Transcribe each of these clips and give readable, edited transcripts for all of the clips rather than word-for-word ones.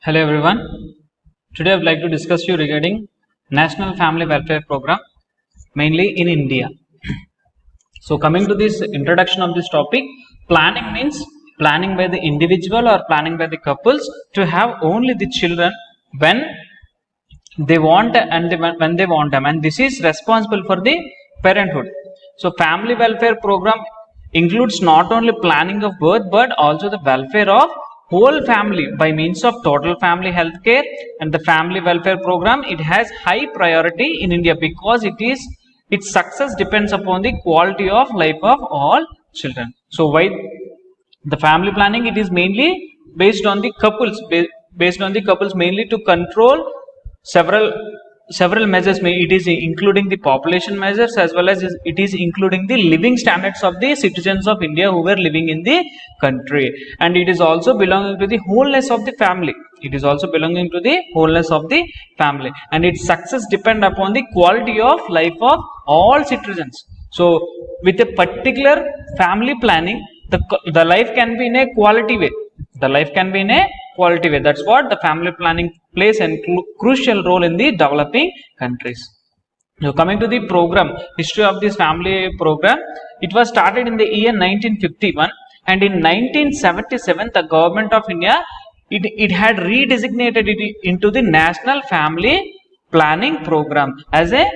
Hello everyone. Today I would like to discuss you regarding National Family Welfare Program, mainly in India. So coming to this introduction of this topic, planning means planning by the individual or planning by the couples to have only the children when they want and when they want them, and this is responsible for the parenthood. So family welfare program includes not only planning of birth but also the welfare of whole family by means of total family health care. And the family welfare program, it has high priority in India because its success depends upon the quality of life of all children. So why the family planning? It is mainly based on the couples, mainly to control several measures. It is including the population measures as well as it is including the living standards of the citizens of India who were living in the country, and it is also belonging to the wholeness of the family. And its success depend upon the quality of life of all citizens. So with a particular family planning, the life can be in a quality way. That's what the family planning plays a crucial role in the developing countries. So coming to the program, history of this family program, it was started in the year 1951, and in 1977 the government of India, it had redesignated it into the National Family Planning Program as a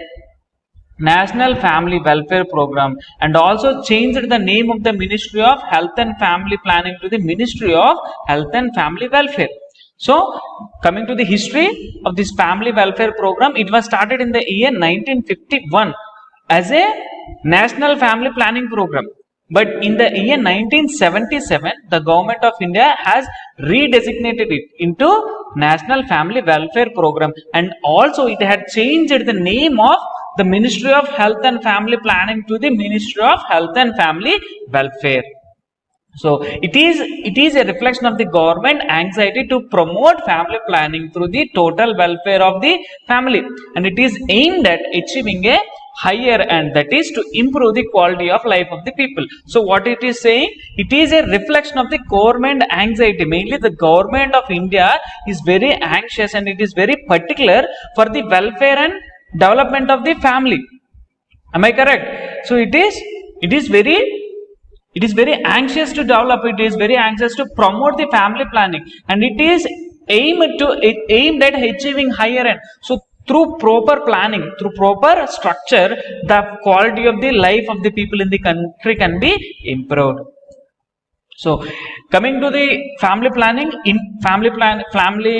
National Family Welfare Program, and also changed the name of the Ministry of Health and Family Planning to the Ministry of Health and Family Welfare. So coming to the history of this family welfare program, it was started in the year 1951 as a National Family Planning Program, but in the year 1977 the government of India has redesignated it into National Family Welfare Program, and also it had changed the name of the Ministry of Health and Family Planning to the Ministry of Health and Family Welfare. So it is a reflection of the government anxiety to promote family planning through the total welfare of the family, and it is aimed at achieving a higher end, that is to improve the quality of life of the people. So what it is saying, it is a reflection of the government anxiety. Mainly the government of India is very anxious and it is very particular for the welfare and development of the family. Am I correct? So it is very anxious to develop, it is very anxious to promote the family planning, and it is aimed at achieving higher end. So through proper planning, through proper structure, the quality of the life of the people in the country can be improved. So coming to the family planning, in family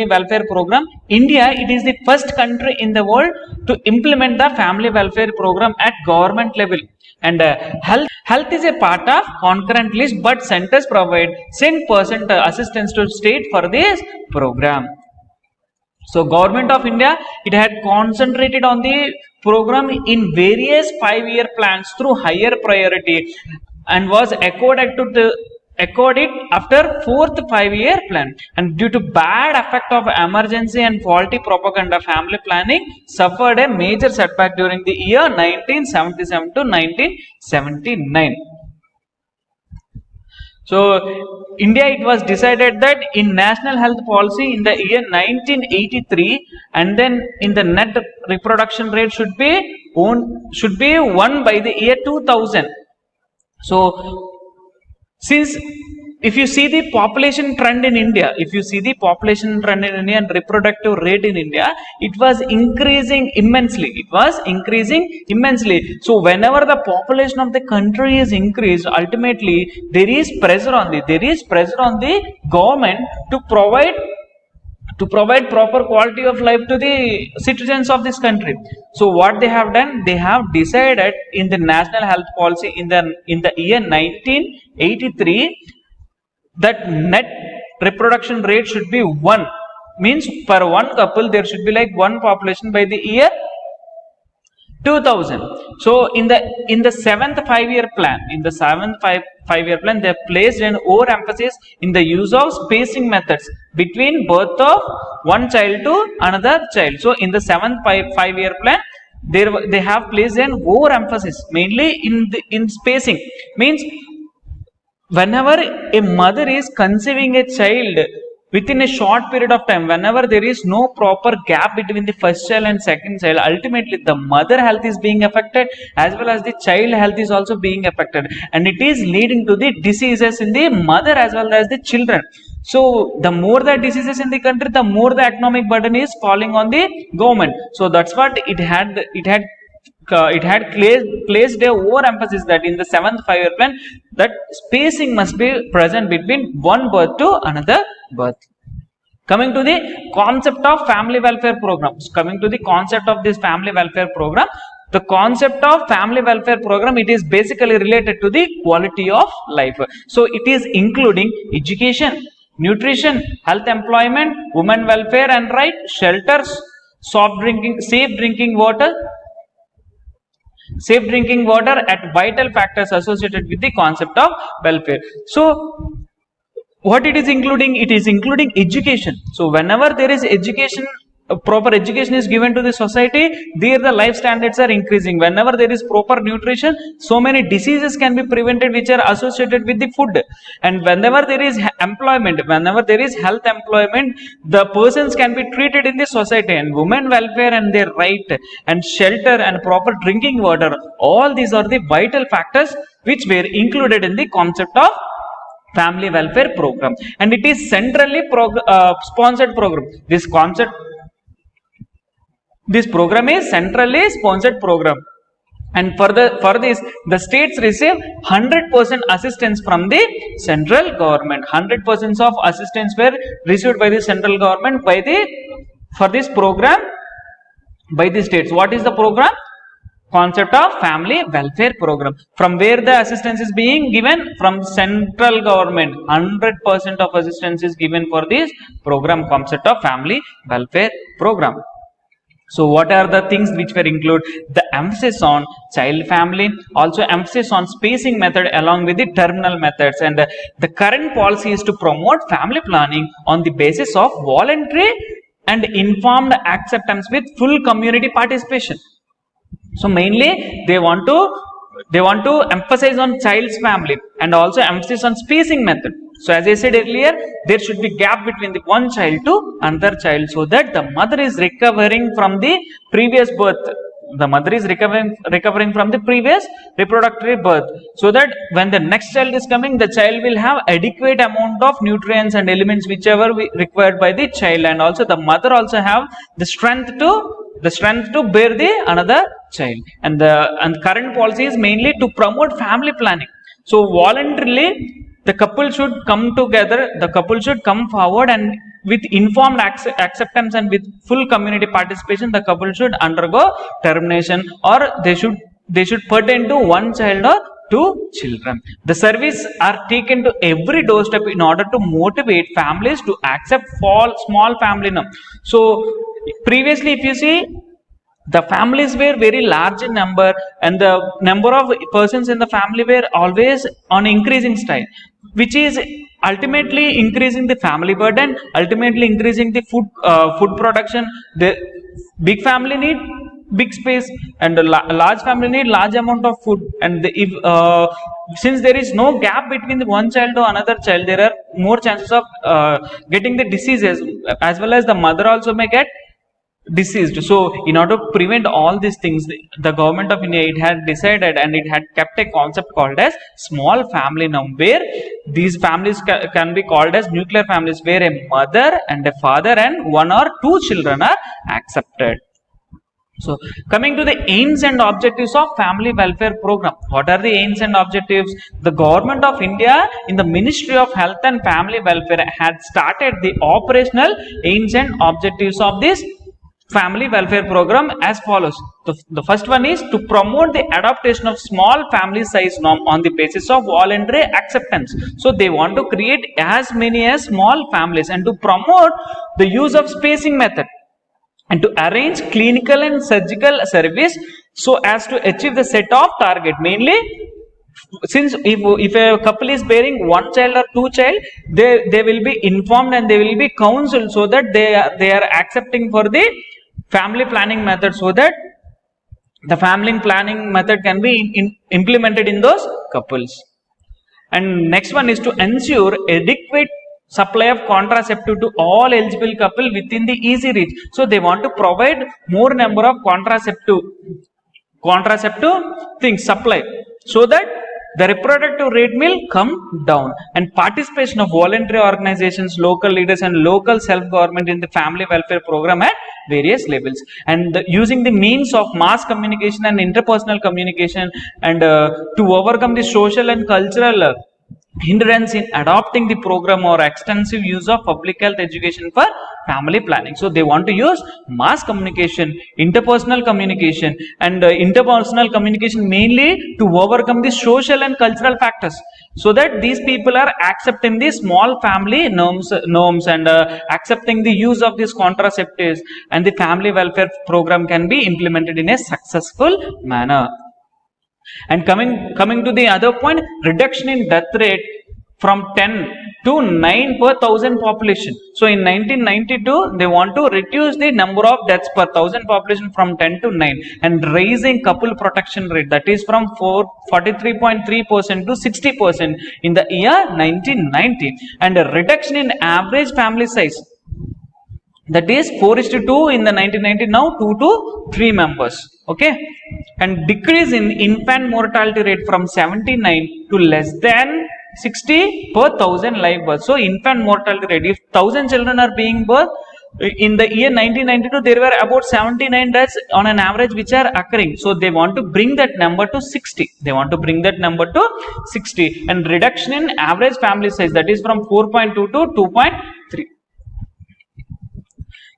welfare program, India, it is the first country in the world to implement the family welfare program at government level. And health is a part of concurrent list, but centers provide 10% assistance to state for this program. So government of India, it had concentrated on the program in various 5-year plans through higher priority, and was accorded after 4th 5-year plan. And due to bad effect of emergency and faulty propaganda, family planning suffered a major setback during the year 1977 to 1979. So India, it was decided that in national health policy in the year 1983, and then in the net reproduction rate should be won by the year 2000. So since if you see the population trend in India, and reproductive rate in India, it was increasing immensely. So whenever the population of the country is increased, ultimately there is pressure on the government to provide proper quality of life to the citizens of this country. So what they have done, they have decided in the national health policy in the year 1983 that net reproduction rate should be 1, means per one couple there should be like one population by the year 2000. So in the 7th 5-year plan, they placed an overemphasis in the use of spacing methods between birth of one child to another child. So in the 7th 5-year plan, they have placed an overemphasis mainly in spacing. Means whenever a mother is conceiving a child within a short period of time, whenever there is no proper gap between the first child and second child, ultimately the mother health is being affected as well as the child health is also being affected, and it is leading to the diseases in the mother as well as the children. So the more the diseases in the country, the more the economic burden is falling on the government. So that's what it had placed a overemphasis that in the 7th 5-year plan that spacing must be present between one birth to another birth. Coming to the concept of family welfare programs, coming to the concept of this family welfare program, the concept of family welfare program, it is basically related to the quality of life. So it is including education, nutrition, health, employment, women welfare and right, shelters, safe drinking water at vital factors associated with the concept of welfare. So what it is including? It is including education. So whenever there is education, proper education is given to the society, there the life standards are increasing. Whenever there is proper nutrition, so many diseases can be prevented which are associated with the food. And whenever there is employment, whenever there is health employment, the persons can be treated in the society, and women welfare and their right and shelter and proper drinking water, all these are the vital factors which were included in the concept of family welfare program, and it is centrally sponsored program. This program is centrally sponsored program, and for this the states receive 100% assistance from the central government. 100% of assistance were received by the central government for this program by the states. What is the program? Concept of family welfare program. From where the assistance is being given? From central government. 100% of assistance is given for this program, concept of family welfare program. So what are the things which were included? The emphasis on child family, also emphasis on spacing method along with the terminal methods, and the current policy is to promote family planning on the basis of voluntary and informed acceptance with full community participation. So mainly they want to emphasize on child's family and also emphasis on spacing method. So as I said earlier, there should be gap between the one child to another child, so that the mother is recovering from the previous birth. The mother is recovering from the previous reproductive birth, so that when the next child is coming, the child will have adequate amount of nutrients and elements whichever required by the child, and also the mother also have the strength to bear the another child. And current policy is mainly to promote family planning. So voluntarily the couple should come together, the couple should come forward, and with informed acceptance and with full community participation, the couple should undergo termination, or they should pertain to one child or two children. The service are taken to every doorstep in order to motivate families to accept small family now. So previously, if you see, the families were very large in number, and the number of persons in the family were always on increasing style, which is ultimately increasing the family burden, ultimately increasing the food production. The big family need big space, and a large family need large amount of food. And since there is no gap between the one child to another child, there are more chances of getting the diseases, as well as the mother also may get deceased. So in order to prevent all these things, the government of India, it had decided, and it had kept a concept called as small family now, where these families can be called as nuclear families, where a mother and a father and one or two children are accepted. So coming to the aims and objectives of family welfare program. What are the aims and objectives? The government of India in the Ministry of Health and Family Welfare had started the operational aims and objectives of this family welfare program as follows. The first one is to promote the adaptation of small family size norm on the basis of voluntary acceptance. So they want to create as many as small families, and to promote the use of spacing method, and to arrange clinical and surgical service so as to achieve the set of target. Mainly, since if a couple is bearing one child or two child, they will be informed and they will be counseled, so that they are accepting for the family planning method, so that the family planning method can be implemented in those couples. And next one is to ensure adequate supply of contraceptive to all eligible couple within the easy reach. So they want to provide more number of contraceptive things supply, so that the reproductive rate will come down. And participation of voluntary organizations, local leaders and local self-government in the family welfare program at various levels, and using the means of mass communication and interpersonal communication, and to overcome the social and cultural hindrance in adopting the program or extensive use of public health education for family planning. So they want to use mass communication, interpersonal communication, and interpersonal communication mainly to overcome the social and cultural factors, so that these people are accepting the small family norms and accepting the use of these contraceptives, and the family welfare program can be implemented in a successful manner. And coming to the other point, reduction in death rate from 10 to 9 per thousand population. So in 1992, they want to reduce the number of deaths per thousand population from 10 to 9, and raising couple protection rate, that is from 43.3% to 60% in the year 1990, and a reduction in average family size, that is 4:2 in the 1990, now 2 to 3 members. Okay, and decrease in infant mortality rate from 79 to less than 60 per thousand live births. So infant mortality rate, if 1000 children are being birth in the year 1992, there were about 79 deaths on an average which are occurring. So they want to bring that number to 60. They want to bring that number to 60, and reduction in average family size, that is from 4.2 to 2.3.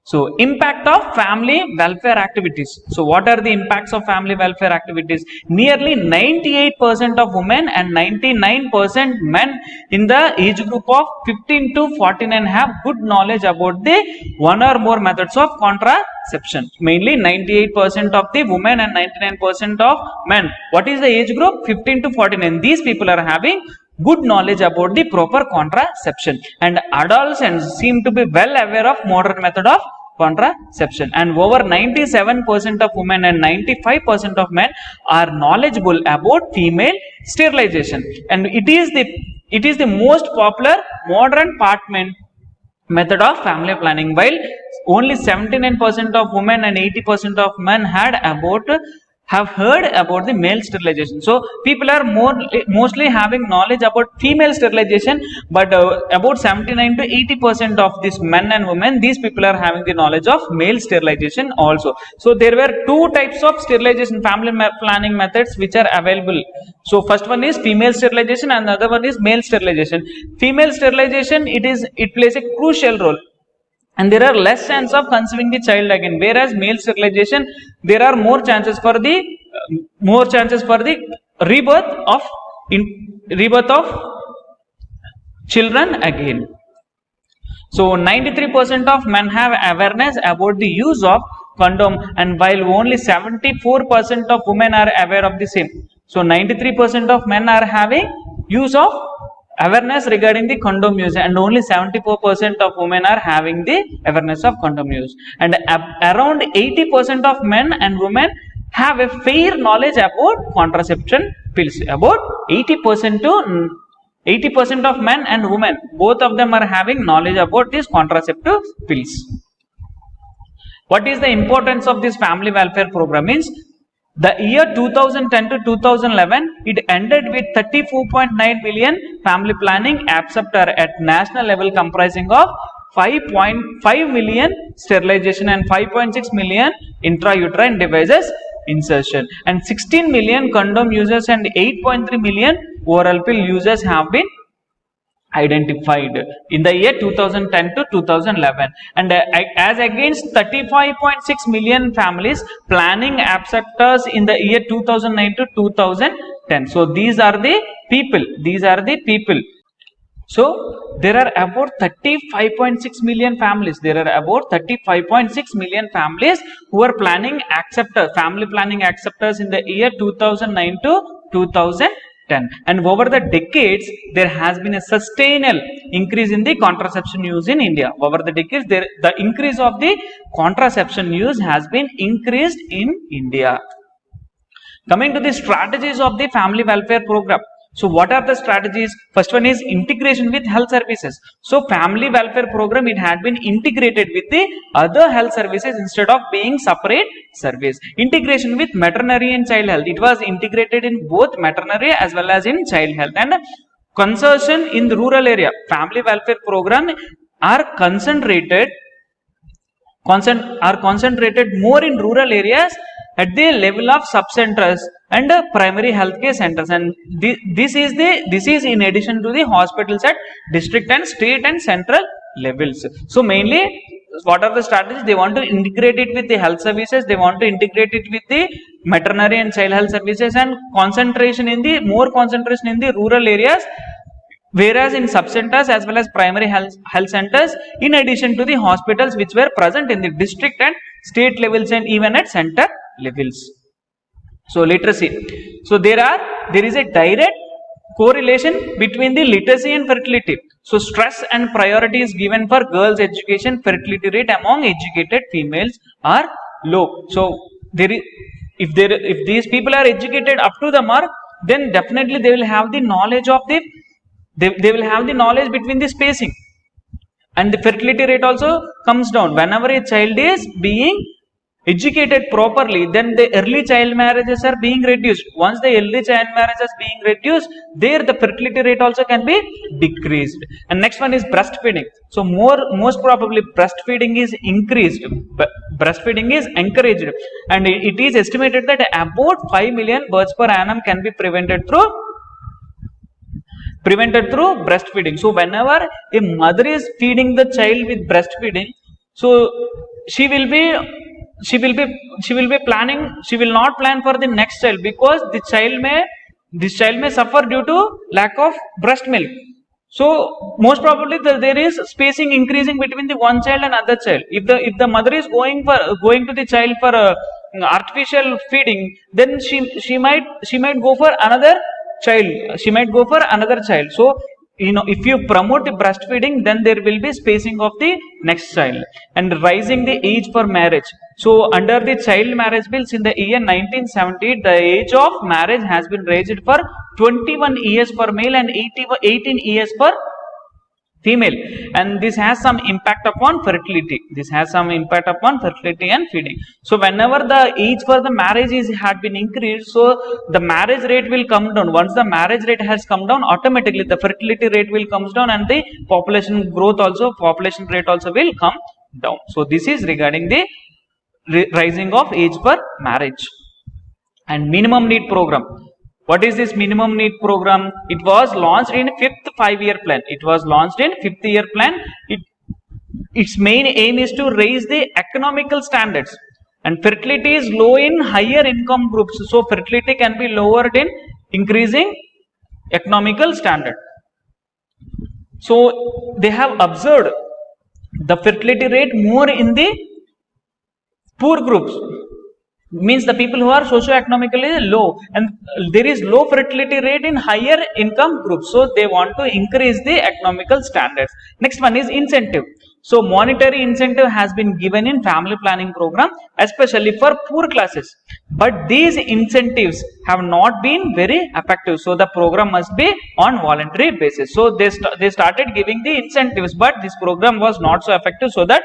So impact of family welfare activities. So what are the impacts of family welfare activities? Nearly 98% of women and 99% men in the age group of 15 to 49 have good knowledge about the one or more methods of contraception. Mainly 98% of the women and 99% of men. What is the age group? 15 to 49. These people are having good knowledge about the proper contraception, and adolescents seem to be well aware of modern method of contraception, and over 97% of women and 95% of men are knowledgeable about female sterilization, and it is the most popular modern partment method of family planning, while only 79% of women and 80% of men have heard about the male sterilization. So people are mostly having knowledge about female sterilization, but about 79 to 80% of these men and women, these people are having the knowledge of male sterilization also. So there were two types of sterilization family planning methods which are available. So first one is female sterilization and the other one is male sterilization. Female sterilization, it plays a crucial role, and there are less chance of conceiving the child again, whereas male sterilization, there are more chances for the rebirth of children again. So 93% of men have awareness about the use of condom, and while only 74% of women are aware of the same. So 93% of men are having use of awareness regarding the condom use, and only 74% of women are having the awareness of condom use, and around 80% of men and women have a fair knowledge about contraception pills. About 80% of men and women, both of them are having knowledge about these contraceptive pills. What is the importance of this family welfare program? Means the year 2010 to 2011, it ended with 34.9 million family planning acceptor at national level, comprising of 5.5 million sterilization and 5.6 million intrauterine devices insertion, and 16 million condom users and 8.3 million oral pill users have been identified in the year 2010 to 2011, and as against 35.6 million families planning acceptors in the year 2009 to 2010. So these are the people. So there are about 35.6 million families. There are about 35.6 million families who are planning family planning acceptors in the year 2009 to 2010. And over the decades, there has been a sustainable increase in the contraception use in India. Over the decades, the increase of the contraception use has been increased in India. Coming to the strategies of the family welfare program. So what are the strategies? First one is integration with health services. So family welfare program, it had been integrated with the other health services instead of being separate service. Integration with veterinary and child health. It was integrated in both veterinary as well as in child health. And conservation in the rural area. Family welfare program are concentrated more in rural areas at the level of sub-centers and primary healthcare centers, and this is in addition to the hospitals at district and state and central levels. So mainly, what are the strategies? They want to integrate it with the health services, they want to integrate it with the veterinary and child health services, and more concentration in the rural areas, whereas in sub-centers as well as primary health centers, in addition to the hospitals which were present in the district and state levels and even at center levels. So literacy. So there is a direct correlation between the literacy and fertility. So stress and priority is given for girls' education. Fertility rate among educated females are low. So if these people are educated up to the mark, then definitely they will have the knowledge of the they will have the knowledge between the spacing, and the fertility rate also comes down. Whenever a child is being educated properly, then the early child marriages are being reduced. Once the early child marriages are being reduced, there the fertility rate also can be decreased. And next one is breastfeeding. So most probably breastfeeding is increased, breastfeeding is encouraged, and it is estimated that about 5 million births per annum can be prevented through breastfeeding. So whenever a mother is feeding the child with breastfeeding, so she will not plan for the next child, because this child may suffer due to lack of breast milk. So most probably there is spacing increasing between the one child and other child. If the mother is going to the child for artificial feeding, then she might go for another child. So if you promote the breastfeeding, then there will be spacing of the next child. And raising the age for marriage. So under the child marriage bills in the year 1970, the age of marriage has been raised for 21 years for male and 18 years for female, and this has some impact upon fertility. And feeding. So whenever the age for the marriage had been increased, so the marriage rate will come down. Once the marriage rate has come down, automatically the fertility rate will come down, and the population rate also will come down. So this is regarding the rising of age for marriage. And minimum need program. What is this minimum need program? It was launched in 5th 5-year plan. Its main aim is to raise the economical standards, and fertility is low in higher income groups. So fertility can be lowered in increasing economical standard. So they have observed the fertility rate more in the poor groups, means the people who are socio-economically low, and there is low fertility rate in higher income groups. So they want to increase the economical standards. Next one is incentive. So monetary incentive has been given in family planning program, especially for poor classes, but these incentives have not been very effective. So the program must be on voluntary basis. So they started giving the incentives, but this program was not so effective, so that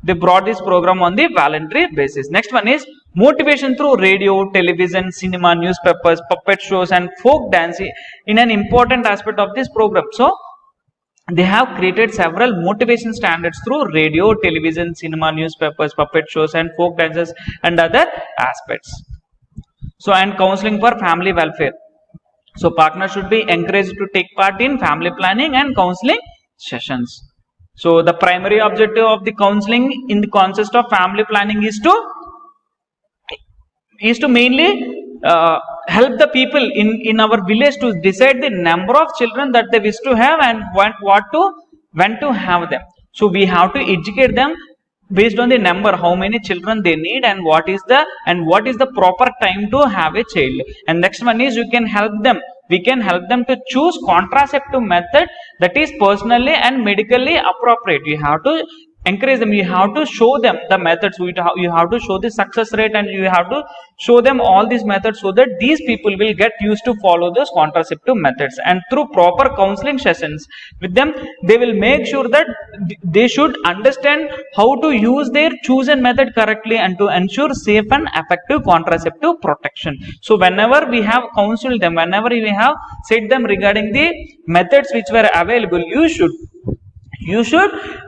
they brought this program on the voluntary basis. Next one is motivation through radio, television, cinema, newspapers, puppet shows, and folk dance in an important aspect of this program. So they have created several motivation standards through radio, television, cinema, newspapers, puppet shows, and folk dances and other aspects. So and counseling for family welfare. So partners should be encouraged to take part in family planning and counseling sessions. So the primary objective of the counseling in the context of family planning is to mainly help the people in our village to decide the number of children that they wish to have and when to have them. So we have to educate them based on the number, how many children they need, and what is the proper time to have a child. And next one is we can help them to choose contraceptive method that is personally and medically appropriate. You have to encourage them, you have to show them the methods, you have to show the success rate, and you have to show them all these methods so that these people will get used to follow those contraceptive methods. And through proper counseling sessions with them, they will make sure that they should understand how to use their chosen method correctly and to ensure safe and effective contraceptive protection. So whenever we have counseled them, whenever we have said them regarding the methods which were available, you should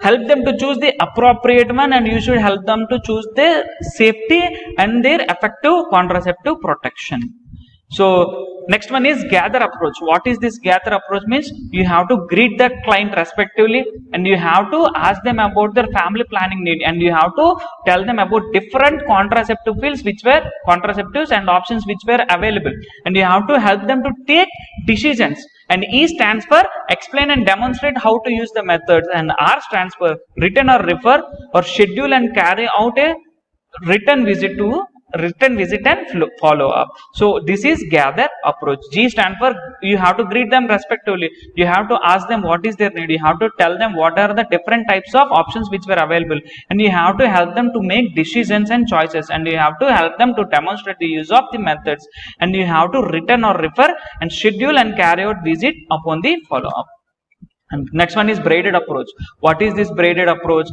help them to choose the appropriate one, and you should help them to choose their safety and their effective contraceptive protection. So next one is gather approach. What is this gather approach? Means you have to greet the client respectively, and you have to ask them about their family planning need, and you have to tell them about different contraceptive pills which were contraceptives and options which were available, and you have to help them to take decisions. And E stands for explain and demonstrate how to use the methods, and R stands for written or refer or schedule and carry out a written visit and follow up. So this is gather approach. G stand for you have to greet them respectively. You have to ask them what is their need. You have to tell them what are the different types of options which were available, and you have to help them to make decisions and choices, and you have to help them to demonstrate the use of the methods, and you have to written or refer and schedule and carry out visit upon the follow up. And next one is braided approach. What is this braided approach?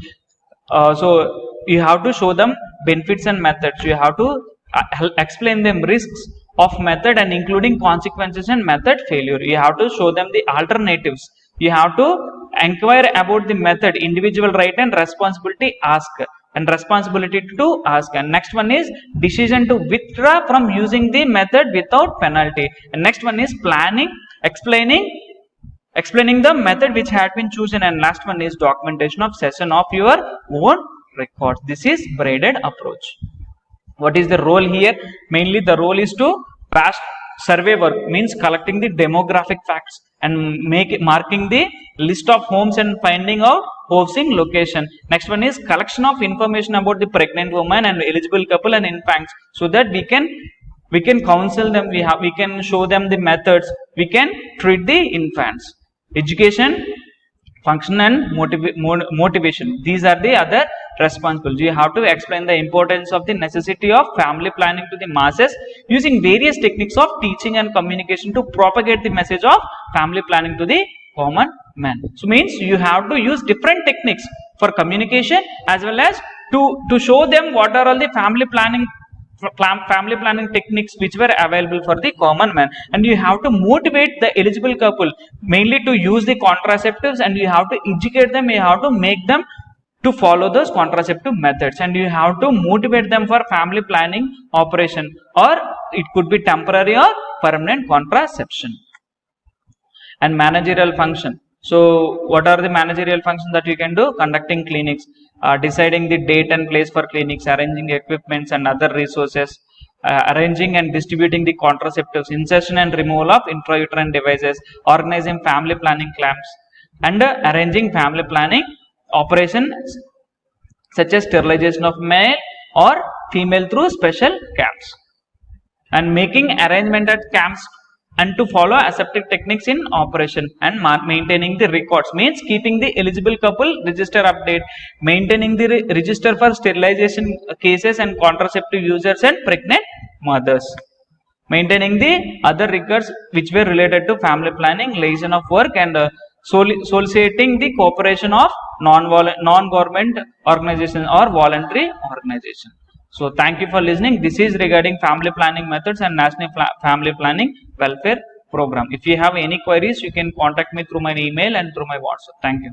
So you have to show them benefits and methods. You have to explain them risks of method and including consequences and method failure. You have to show them the alternatives. You have to inquire about the method, individual right and responsibility responsibility to ask. And next one is decision to withdraw from using the method without penalty. And next one is planning, explaining the method which had been chosen, and last one is documentation of session of your own records. This is braided approach. What is the role here? Mainly the role is to past survey work, means collecting the demographic facts and marking the list of homes and finding out housing location. Next one is collection of information about the pregnant woman and eligible couple and infants, so that we can counsel them, we can show them the methods, we can treat the infants. Education, function and motivation. These are the other responsibilities. You have to explain the importance of the necessity of family planning to the masses using various techniques of teaching and communication to propagate the message of family planning to the common man. So means you have to use different techniques for communication as well as to show them what are all the family planning techniques which were available for the common man, and you have to motivate the eligible couple mainly to use the contraceptives, and you have to educate them, you have to make them to follow those contraceptive methods, and you have to motivate them for family planning operation, or it could be temporary or permanent contraception. And managerial function. So what are the managerial functions that you can do? Conducting clinics, deciding the date and place for clinics, arranging equipments and other resources, arranging and distributing the contraceptives, insertion and removal of intrauterine devices, organizing family planning camps, and arranging family planning operations such as sterilization of male or female through special camps, and making arrangement at camps and to follow aseptic techniques in operation, and maintaining the records, means keeping the eligible couple register update, maintaining the register for sterilization cases and contraceptive users and pregnant mothers, maintaining the other records which were related to family planning, liaison of work, and soliciting the cooperation of non-government organizations or voluntary organizations. So thank you for listening. This is regarding family planning methods and National Family Planning Welfare Program. If you have any queries, you can contact me through my email and through my WhatsApp. Thank you.